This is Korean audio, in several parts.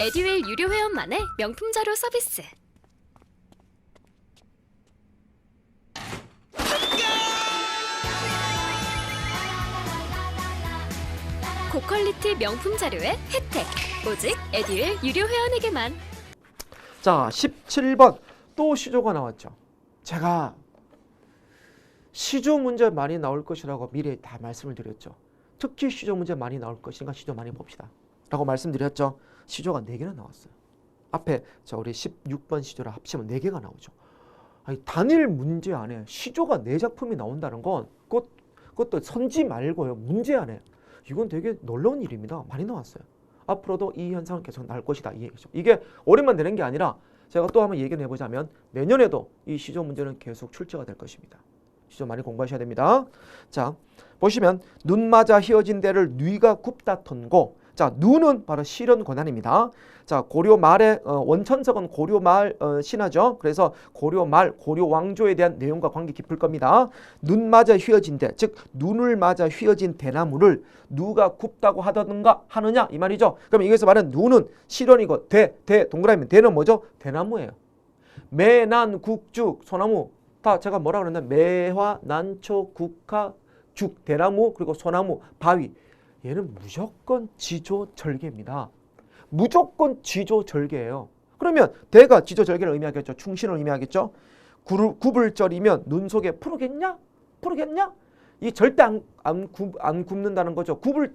에듀윌 유료 회원만의 명품 자료 서비스. 고퀄리티 명품 자료의 혜택. 오직 에듀윌 유료 회원에게만. 자, 17번 또 시조가 나왔죠. 제가 시조 문제 많이 나올 것이라고 미리 다 말씀을 드렸죠. 특히 시조 문제 많이 나올 것이니까 시조 많이 봅시다 라고 말씀드렸죠. 시조가 4개나 나왔어요. 앞에 우리 16번 시조랑 합치면 4개가 나오죠. 아니, 단일 문제 안에 시조가 4작품이 나온다는 건 그것도 선지 말고요. 문제 안에. 이건 되게 놀라운 일입니다. 많이 나왔어요. 앞으로도 이 현상은 계속 나올 것이다. 이 얘기죠. 이게 올해만 되는 게 아니라 제가 또 한번 얘기를 해보자면 내년에도 이 시조 문제는 계속 출제가 될 것입니다. 시조 많이 공부하셔야 됩니다. 자, 보시면 눈 맞아 휘어진 데를 뉘가 굽다 턴고. 자, 누는 바로 실현 권한입니다. 자, 고려 말의 원천석은 고려 말 신화죠. 그래서 고려 말, 고려 왕조에 대한 내용과 관계 깊을 겁니다. 눈 맞아 휘어진 데, 즉 눈을 맞아 휘어진 대나무를 누가 굽다고 하던가 하느냐 이 말이죠. 그럼 여기서 말하는 누는 실현이고 대 동그라미 대는 뭐죠? 대나무예요. 매, 난, 국, 죽, 소나무 다 제가 뭐라 그랬나? 매화, 난초, 국화, 죽, 대나무 그리고 소나무, 바위. 얘는 무조건 지조절개입니다. 무조건 지조절개예요. 그러면 대가 지조절개를 의미하겠죠. 충신을 의미하겠죠. 굽을 절이면 눈 속에 푸르겠냐? 푸르겠냐? 이 절대 안 굽는다는 거죠. 굽을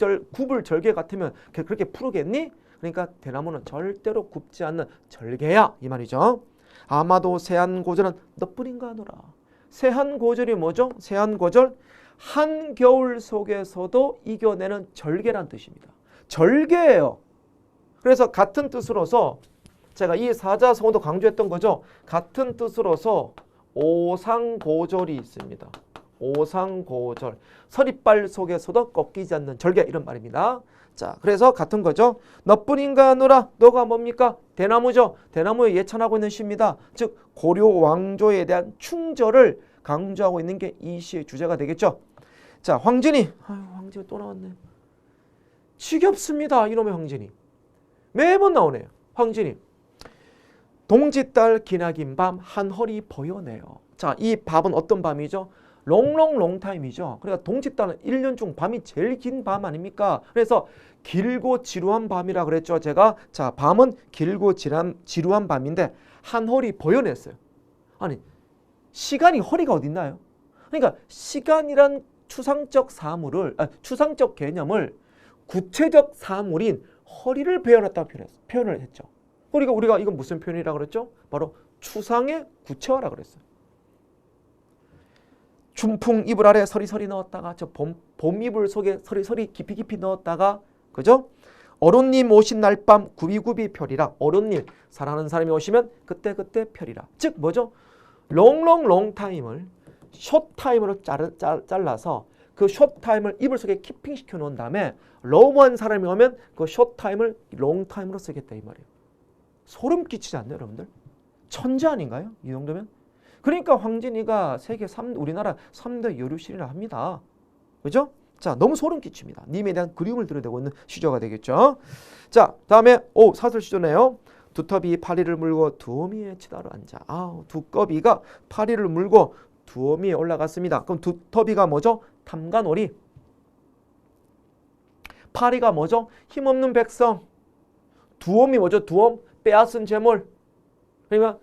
절개 같으면 그렇게 푸르겠니? 그러니까 대나무는 절대로 굽지 않는 절개야 이 말이죠. 아마도 세한고절은 너뿐인가 하노라. 세한고절이 뭐죠? 세한고절 한겨울 속에서도 이겨내는 절개란 뜻입니다. 절개예요. 그래서 같은 뜻으로서 제가 이 사자성어도 강조했던 거죠. 같은 뜻으로서 오상고절이 있습니다. 오상고절. 서리빨 속에서도 꺾이지 않는 절개 이런 말입니다. 자, 그래서 같은 거죠. 너뿐인가 하노라. 너가 뭡니까? 대나무죠. 대나무에 예찬하고 있는 시입니다. 즉 고려 왕조에 대한 충절을 강조하고 있는 게 이 시의 주제가 되겠죠. 자, 황진이. 황진이 또 나왔네. 지겹습니다. 이놈의 황진이. 매번 나오네요. 황진이. 동짓달 기나긴 밤 한허리 보여내요. 자, 이 밤은 어떤 밤이죠? 롱타임이죠. 그러니까 동짓달은 1년 중 밤이 제일 긴 밤 아닙니까? 그래서 길고 지루한 밤이라 그랬죠. 제가 자, 밤은 길고 지루한 밤인데 한허리 보여냈어요. 아니, 시간이 허리가 어디 있나요? 그러니까 시간이란 추상적 개념을 구체적 사물인 허리를 베어놨다고 표현을 했죠. 그러니까 우리가 이건 무슨 표현이라고 그랬죠? 바로 추상의 구체화라고 그랬어요. 춘풍 이불 아래 서리서리 넣었다가 저 봄 이불 속에 서리서리 깊이 넣었다가 그죠? 어른님 오신 날밤 구비구비 펴리라. 어른님 사랑하는 사람이 오시면 그때 펴리라. 즉 뭐죠? 롱타임을 숏타임으로 잘라서 그 숏타임을 이불 속에 키핑시켜 놓은 다음에 러브한 사람이 오면 그 숏타임을 롱타임으로 쓰겠다 이 말이에요. 소름 끼치지 않나요 여러분들? 천재 아닌가요? 이 정도면? 그러니까 황진이가 우리나라 3대 여류실이라 합니다. 그죠? 자, 너무 소름 끼칩니다. 님에 대한 그리움을 드러내고 있는 시조가 되겠죠. 자, 다음에 사슬 시조네요. 두터비 파리를 물고 두어미에 치다로 앉아. 두꺼비가 파리를 물고 두어미에 올라갔습니다. 그럼 두터비가 뭐죠? 탐관오리. 파리가 뭐죠? 힘없는 백성. 두엄이 뭐죠? 두엄? 빼앗은 재물. 그러니까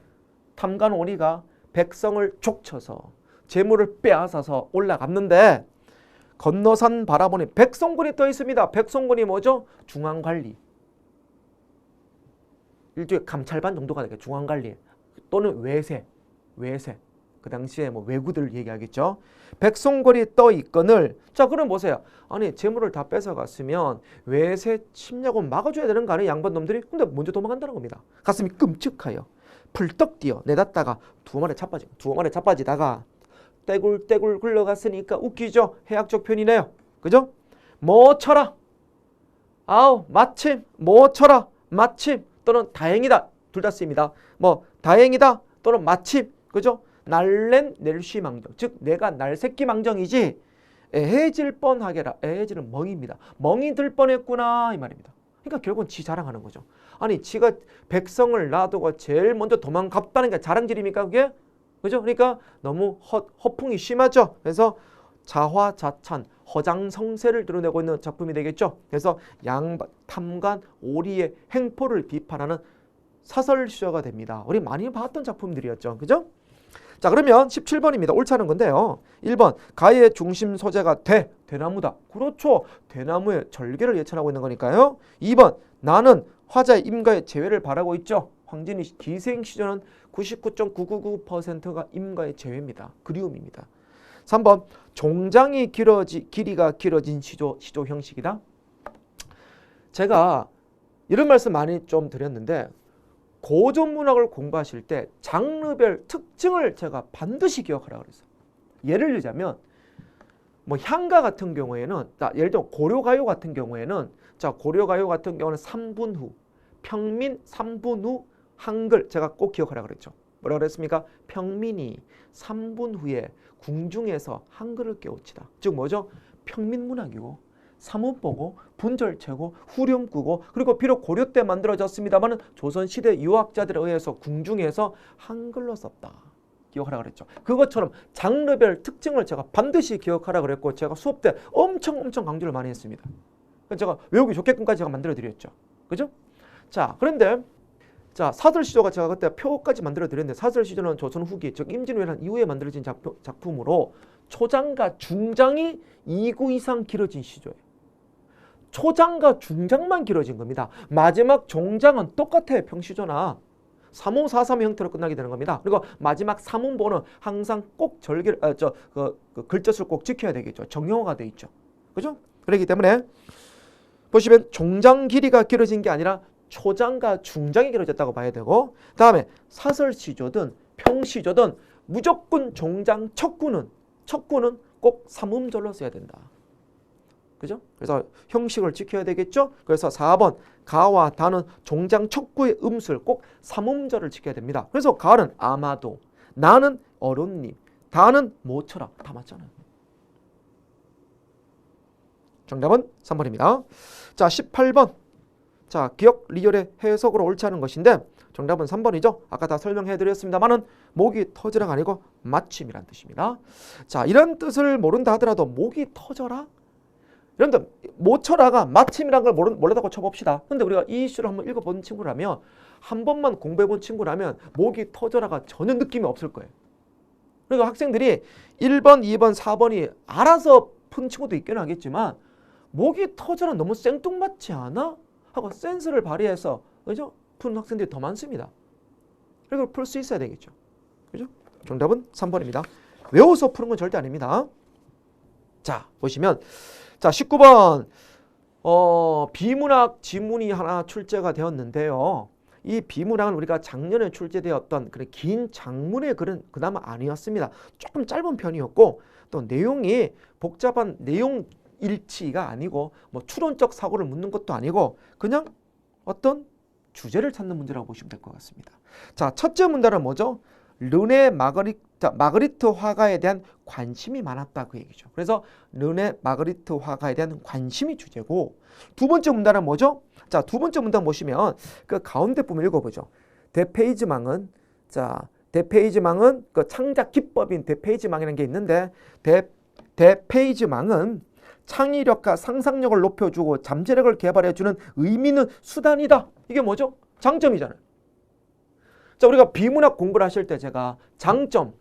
탐관오리가 백성을 족쳐서 재물을 빼앗아서 올라갔는데 건너산 바라보니 백성군이 떠 있습니다. 백성군이 뭐죠? 중앙관리. 일종의 감찰반 정도가 되겠죠. 중앙관리 또는 외세. 그 당시에 뭐 왜구들 얘기하겠죠. 백성군이 떠 있거늘. 자, 그럼 보세요. 아니 재물을 다 뺏어갔으면 외세 침략은 막아줘야 되는 거 아니에요? 양반놈들이. 근데 먼저 도망간다는 겁니다. 가슴이 끔찍하여 풀떡 뛰어 내닫다가 두어만에 자빠지다가 떼굴떼굴 굴러갔으니까 웃기죠. 해학적 표현이네요. 그죠? 모쳐라. 마침 모쳐라. 마침 또는 다행이다. 둘 다 쓰입니다. 뭐 다행이다 또는 마침. 그죠? 날랜 낼쉬망정. 즉 내가 날새끼망정이지 애해질 뻔하게라. 애해질은 멍입니다. 멍이 들 뻔했구나 이 말입니다. 그러니까 결국은 지 자랑하는 거죠. 아니 지가 백성을 놔두고 제일 먼저 도망갔다는 게 자랑질입니까 그게? 그죠? 그러니까 너무 허풍이 심하죠. 그래서 자화자찬, 허장성세를 드러내고 있는 작품이 되겠죠. 그래서 탐관, 오리의 행포를 비판하는 사설시조가 됩니다. 우리 많이 봤던 작품들이었죠. 그죠? 자, 그러면 17번입니다. 옳지 않은 건데요. 1번 가의 중심 소재가 대나무다. 그렇죠. 대나무의 절개를 예찬하고 있는 거니까요. 2번 나는 화자의 임가의 재회를 바라고 있죠. 황진이 기생시조는 99.999%가 임가의 재회입니다. 그리움입니다. 3번 길이가 길어진 시조 형식이다. 제가 이런 말씀 많이 좀 드렸는데 고전문학을 공부하실 때 장르별 특징을 제가 반드시 기억하라고 그랬어요. 예를 들자면 뭐 향가 같은 경우에는 예를 들어 고려가요 같은 경우에는 고려가요 같은 경우는 3분 후 평민 3분 후 한글 제가 꼭 기억하라고 그랬죠. 뭐라고 그랬습니까? 평민이 3분 후에 궁중에서 한글을 깨우치다. 즉 뭐죠? 평민문학이고 사문보고 분절체고 후렴구고 그리고 비록 고려 때 만들어졌습니다만 조선시대 유학자들에 의해서 궁중에서 한글로 썼다. 기억하라 그랬죠. 그것처럼 장르별 특징을 제가 반드시 기억하라 그랬고 제가 수업 때 엄청 강조를 많이 했습니다. 제가 외우기 좋게끔까지 제가 만들어 드렸죠. 그죠? 자, 그런데 사설시조가 제가 그때 표까지 만들어 드렸는데 사설시조는 조선 후기 즉 임진왜란 이후에 만들어진 작품으로 초장과 중장이 2구 이상 길어진 시조예요. 초장과 중장만 길어진 겁니다. 마지막 종장은 똑같아요. 평시조나 3호 4.3 형태로 끝나게 되는 겁니다. 그리고 마지막 3문보는 항상 꼭 글자수를 꼭 지켜야 되겠죠. 정형화가 돼 있죠. 그죠? 그렇기 때문에 보시면 종장 길이가 길어진 게 아니라 초장과 중장이 길어졌다고 봐야 되고 다음에 사설시조든 평시조든 무조건 종장 척구는 꼭 삼음절로 써야 된다. 그죠? 그래서 형식을 지켜야 되겠죠? 그래서 4번 가와 다는 종장 척구의 음술 꼭 삼음절을 지켜야 됩니다. 그래서 가는 아마도, 나는 어른님, 다는 모처럼 다 맞잖아요. 정답은 3번입니다. 자, 18번. 자, 기억 리얼의 해석으로 옳지 않은 것인데 정답은 3번이죠. 아까 다 설명해 드렸습니다만은 목이 터지라가 아니고 마침이란 뜻입니다. 자, 이런 뜻을 모른다 하더라도 목이 터져라? 이런데 모쳐라가 마침이란 걸 모르다고 쳐봅시다. 근데 우리가 이 이슈를 한번 읽어본 친구라면 한 번만 공부해본 친구라면 목이 터져라가 전혀 느낌이 없을 거예요. 그러니까 학생들이 1번, 2번, 4번이 알아서 푼 친구도 있긴 하겠지만 목이 터져라 너무 생뚱맞지 않아? 하고 센스를 발휘해서 그죠? 푸는 학생들이 더 많습니다. 그리고 풀 수 있어야 되겠죠. 그죠? 정답은 3번입니다. 외워서 푸는 건 절대 아닙니다. 자, 보시면 자, 19번 비문학 지문이 하나 출제가 되었는데요. 이 비문학은 우리가 작년에 출제되었던 그런 긴 장문의 글은 그나마 아니었습니다. 조금 짧은 편이었고 또 내용이 복잡한 내용 일치가 아니고 뭐 추론적 사고를 묻는 것도 아니고 그냥 어떤 주제를 찾는 문제라고 보시면 될 것 같습니다. 자, 첫째 문단은 뭐죠? 르네 마그리트 화가에 대한 관심이 많았다 그 얘기죠. 그래서 르네 마그리트 화가에 대한 관심이 주제고 두 번째 문단은 뭐죠? 자, 두 번째 문단 보시면 그 가운데 부분 읽어보죠. 대페이지망은 그 창작 기법인 대페이지망이라는 게 있는데 대페이지망은 창의력과 상상력을 높여주고 잠재력을 개발해주는 의미 있는 수단이다. 이게 뭐죠? 장점이잖아요. 자, 우리가 비문학 공부를 하실 때 제가 장점,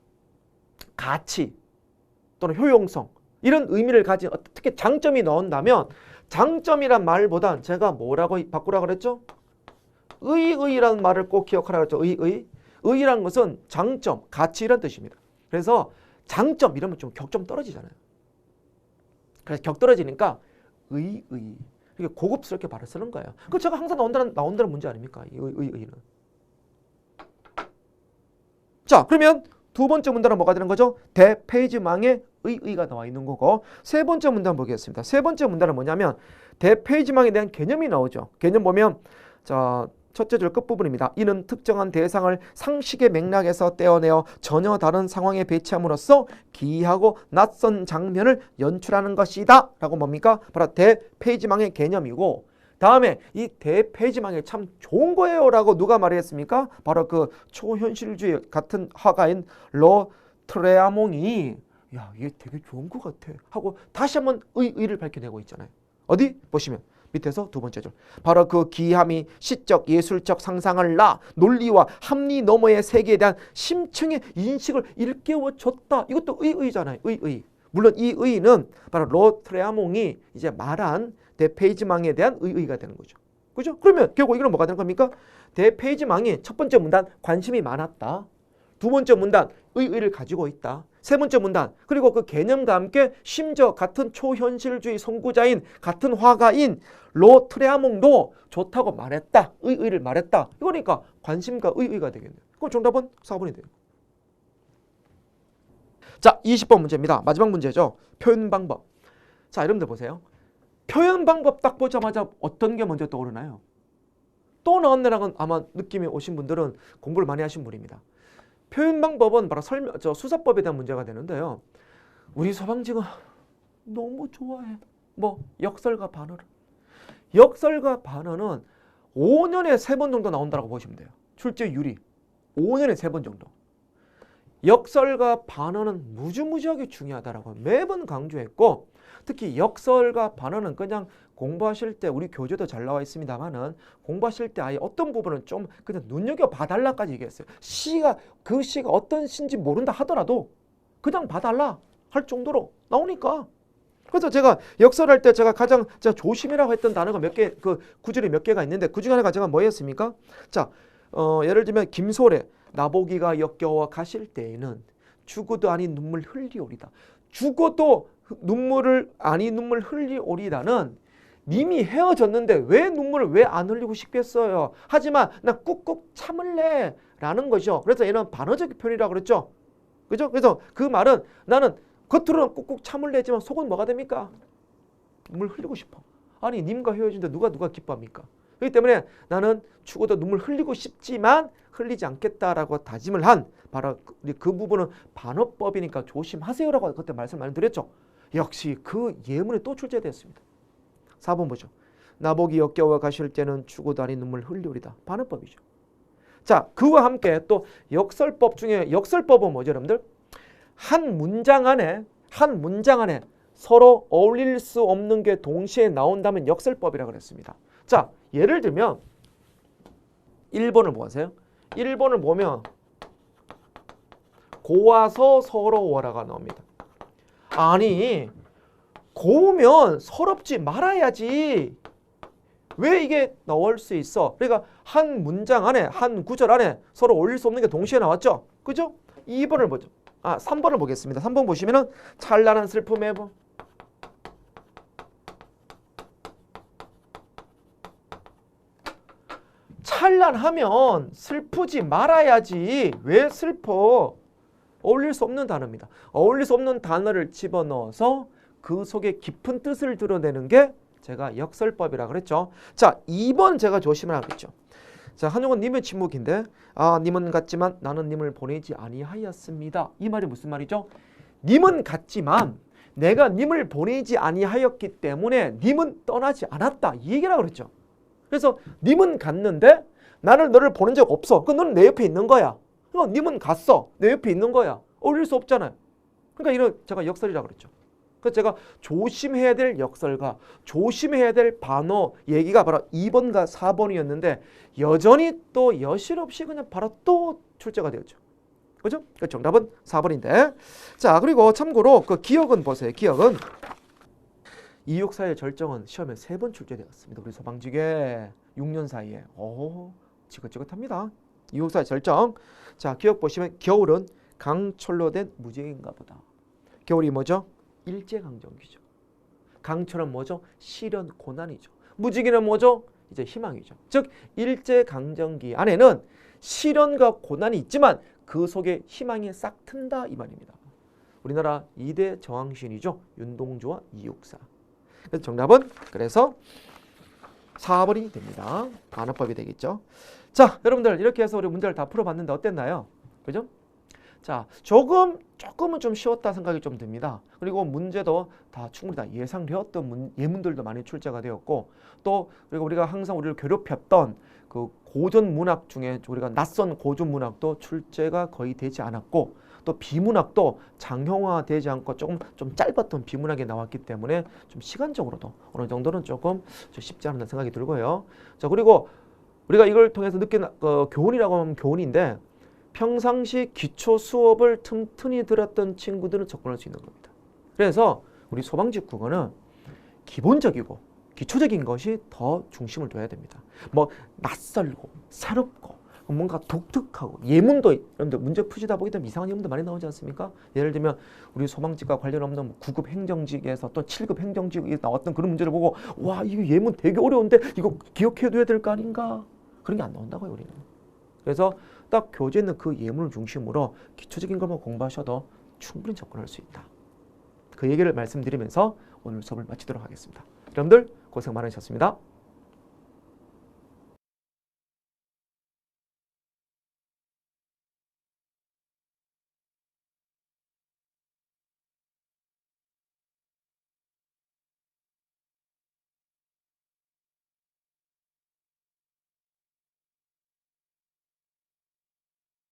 가치 또는 효용성 이런 의미를 가진 특히 장점이 나온다면 장점이란 말보단 제가 뭐라고 바꾸라고 그랬죠? 의의라는 말을 꼭 기억하라고 했죠. 의의란 것은 장점, 가치 이런 뜻입니다. 그래서 장점 이러면 좀 격 좀 떨어지잖아요. 그래서 격 떨어지니까 의의 이게 고급스럽게 말을 쓰는 거예요. 그 제가 항상 나온다는 문제 아닙니까? 의의는. 자, 그러면 두 번째 문단은 뭐가 되는 거죠? 대페이지망에 의의가 나와 있는 거고 세 번째 문단 보겠습니다. 세 번째 문단은 뭐냐면 대페이지망에 대한 개념이 나오죠. 개념 보면 자, 첫째 줄 끝부분입니다. 이는 특정한 대상을 상식의 맥락에서 떼어내어 전혀 다른 상황에 배치함으로써 기이하고 낯선 장면을 연출하는 것이다. 라고 뭡니까? 바로 대페이지망의 개념이고 다음에 이 대폐지망이 참 좋은 거예요라고 누가 말했습니까? 바로 그 초현실주의 같은 화가인 로트레아몽이 야 이게 되게 좋은 것 같아 하고 다시 한번 의의를 밝혀내고 있잖아요. 어디 보시면 밑에서 두 번째 줄 바로 그 기함이 시적 예술적 상상을 논리와 합리 너머의 세계에 대한 심층의 인식을 일깨워줬다. 이것도 의의잖아요. 의의. 물론 이 의의는 바로 로트레아몽이 이제 말한 대페이지망에 대한 의의가 되는 거죠. 그죠? 그러면 결국 이건 뭐가 되는 겁니까? 대페이지망이 첫 번째 문단 관심이 많았다. 두 번째 문단 의의를 가지고 있다. 세 번째 문단 그리고 그 개념과 함께 심지어 같은 초현실주의 선구자인 같은 화가인 로트레아몽도 좋다고 말했다. 의의를 말했다. 이거니까 관심과 의의가 되겠네요. 그럼 정답은 4번이 돼요. 자, 20번 문제입니다. 마지막 문제죠. 표현 방법. 자, 여러분들 보세요. 표현 방법 딱 보자마자 어떤 게 먼저 떠오르나요? 또 나왔네라는 아마 느낌이 오신 분들은 공부를 많이 하신 분입니다. 표현 방법은 바로 수사법에 대한 문제가 되는데요. 우리 서방지가 너무 좋아해. 역설과 반어를. 역설과 반어는 5년에 3번 정도 나온다고 보시면 돼요. 출제율이 5년에 3번 정도. 역설과 반어는 무지무지하게 중요하다라고 매번 강조했고 특히 역설과 반어는 그냥 공부하실 때 우리 교재도 잘 나와 있습니다만은 공부하실 때 아예 어떤 부분은 좀 그냥 눈여겨봐달라까지 얘기했어요. 그 시가 어떤 시인지 모른다 하더라도 그냥 봐달라 할 정도로 나오니까. 그래서 제가 역설할 때 제가 조심이라고 했던 단어가 몇 개, 그 구절이 몇 개가 있는데 그 중에 하나가 제가 뭐였습니까? 자, 예를 들면 김소래 나보기가 역겨워 가실 때에는 죽어도 아닌 눈물 흘리오리다. 죽어도 눈물 흘리오리다는 님이 헤어졌는데 왜 눈물을 왜 안 흘리고 싶겠어요. 하지만 나 꾹꾹 참을래 라는 거죠. 그래서 얘는 반어적 표현이라고 그랬죠. 그죠? 그래서 그 말은 나는 겉으로는 꾹꾹 참을래지만 속은 뭐가 됩니까? 눈물 흘리고 싶어. 아니 님과 헤어진데 누가 기뻐합니까? 그렇기 때문에 나는 죽어도 눈물 흘리고 싶지만 흘리지 않겠다라고 다짐을 한 바로 그 부분은 반어법이니까 조심하세요라고 그때 말씀 많이 드렸죠. 역시 그 예문에 또 출제되었습니다. 4번 보죠. 나보기 역겨워 가실 때는 죽어도 아닌 눈물 흘리오리다. 반어법이죠. 자, 그와 함께 또 역설법 중에 역설법은 뭐죠, 여러분들? 한 문장 안에 서로 어울릴 수 없는 게 동시에 나온다면 역설법이라고 그랬습니다. 자, 예를 들면 1번을 보세요. 1번을 보면 고와서 서러워라가 나옵니다. 아니 고우면 서럽지 말아야지. 왜 이게 나올 수 있어? 그러니까 한 문장 안에 한 구절 안에 서로 어울릴 수 없는 게 동시에 나왔죠. 그죠? 2번을 보죠. 3번을 보겠습니다. 3번 보시면은 찬란한 슬픔의 봄. 찬란하면 슬프지 말아야지. 왜 슬퍼? 어울릴 수 없는 단어입니다. 어울릴 수 없는 단어를 집어넣어서 그 속에 깊은 뜻을 드러내는 게 제가 역설법이라고 그랬죠. 자, 2번 제가 조심하라고 그랬죠. 자, 한용은 님의 침묵인데 님은 같지만 나는 님을 보내지 아니하였습니다. 이 말이 무슨 말이죠? 님은 같지만 내가 님을 보내지 아니하였기 때문에 님은 떠나지 않았다. 이 얘기라고 그랬죠. 그래서 님은 갔는데 나는 너를 보낸 적 없어. 그 너는 내 옆에 있는 거야. 님은 갔어. 내 옆에 있는 거야. 어울릴 수 없잖아요. 그러니까 이런 제가 역설이라고 그랬죠. 그래서 제가 조심해야 될 역설과 조심해야 될 반어 얘기가 바로 2번과 4번이었는데 여전히 또 여실 없이 그냥 바로 또 출제가 되었죠. 그죠? 그 정답은 4번인데. 자, 그리고 참고로 그 기억은 보세요. 기억은 이육사의 절정은 시험에 3번 출제되었습니다. 우리 서방직에 6년 사이에. 지긋지긋합니다. 이육사의 절정. 자, 기억 보시면 겨울은 강철로 된 무지개인가 보다. 겨울이 뭐죠? 일제강점기죠. 강철은 뭐죠? 시련, 고난이죠. 무지개는 뭐죠? 이제 희망이죠. 즉 일제강점기 안에는 시련과 고난이 있지만 그 속에 희망이 싹 튼다 이 말입니다. 우리나라 2대 저항시인이죠. 윤동주와 이육사. 그래서 정답은 그래서 4번이 됩니다. 반어법이 되겠죠. 자, 여러분들 이렇게 해서 우리 문제를 다 풀어봤는데 어땠나요? 그죠? 자, 조금은 좀 쉬웠다 생각이 좀 듭니다. 그리고 문제도 다 충분히 다 예상되었던 예문들도 많이 출제가 되었고, 또 그리고 우리가 항상 우리를 괴롭혔던 그 고전 문학 중에 우리가 낯선 고전 문학도 출제가 거의 되지 않았고, 또 비문학도 장형화되지 않고 조금 좀 짧았던 비문학이 나왔기 때문에 좀 시간적으로도 어느 정도는 조금 쉽지 않은 생각이 들고요. 자, 그리고 우리가 이걸 통해서 느낀 교훈이라고 하면 교훈인데, 평상시 기초 수업을 틈틈이 들었던 친구들은 접근할 수 있는 겁니다. 그래서 우리 소방직 국어는 기본적이고 기초적인 것이 더 중심을 둬야 됩니다. 뭐 낯설고 새롭고 뭔가 독특하고 예문도, 여러분들 문제 푸시다 보게 되면 이상한 예문도 많이 나오지 않습니까? 예를 들면 우리 소방직과 관련 없는 뭐 9급 행정직에서 또 7급 행정직에 나왔던 그런 문제를 보고, 와, 이거 예문 되게 어려운데 이거 기억해둬야 될 거 아닌가? 그런 게 안 나온다고요, 우리는. 그래서 딱 교재에 있는 그 예문을 중심으로 기초적인 것만 공부하셔도 충분히 접근할 수 있다. 그 얘기를 말씀드리면서 오늘 수업을 마치도록 하겠습니다. 여러분들 고생 많으셨습니다.